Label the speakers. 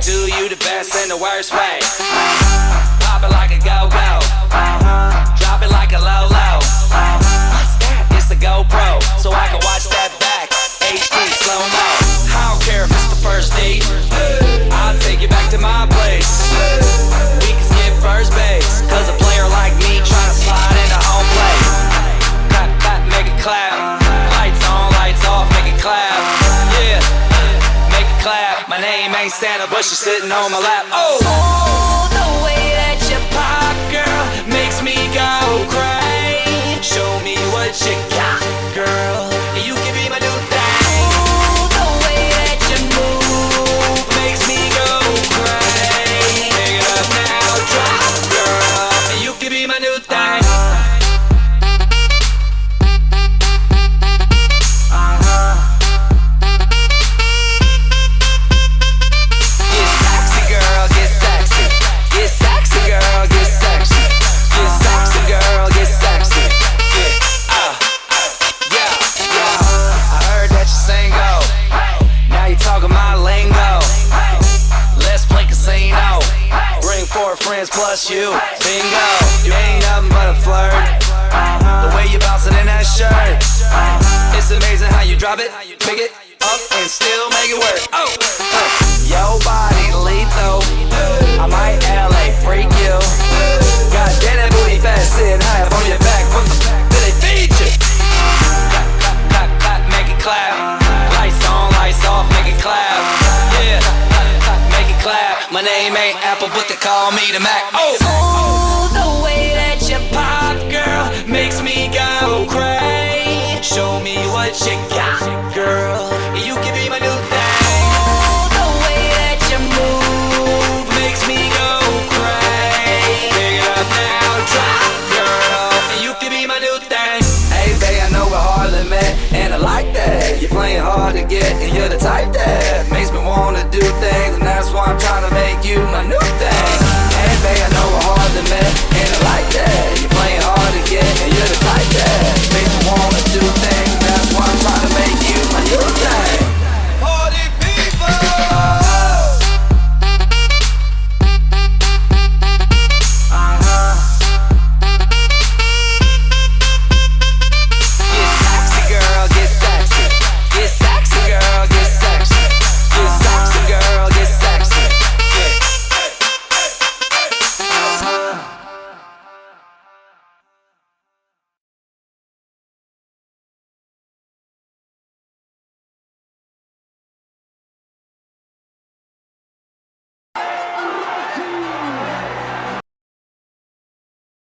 Speaker 1: do you the best and the worst way. Pop it like a go-go. Drop it like a low-low. What's that? It's a GoPro, so I can watch that back. HD slow-mo. I don't care if it's the first date. I'll take you back to my place. We can skip first base, cause a player like me tryna slide into home plate. Clap, clap, make it clap. Lights on, lights off, make it clap. Yeah, make it clap. My name ain't Santa, but she's sitting on my lap. Oh, the way that you pop, girl, makes me go crazy. Show me what you got, girl. You can be my new thing. The way that you move makes me go crazy. Pick it up now, drop, girl. You can be my new thing. Get sexy, girl, get sexy. Get sexy, girl, get sexy. Get sexy, girl, get sexy. I heard that you single. Now you talking my lingo. Let's play casino. Bring 4 friends plus you. Bingo. You ain't nothing but a flirt. The way you bouncing in that shirt. It's amazing how you drop it, pick it up, and still make it work. Oh, your body lethal. I might LA freak you. God damn that booty fat, sitting high up on your back. What the f*** did they feed you? Clap, clap, clap, clap, make it clap. Lights on, lights off, make it clap. Yeah, clap, clap, make it clap. My name ain't Apple, but they call me the Mac. Oh, the way that you pop, girl, makes me go crazy. Show me what you got, girl.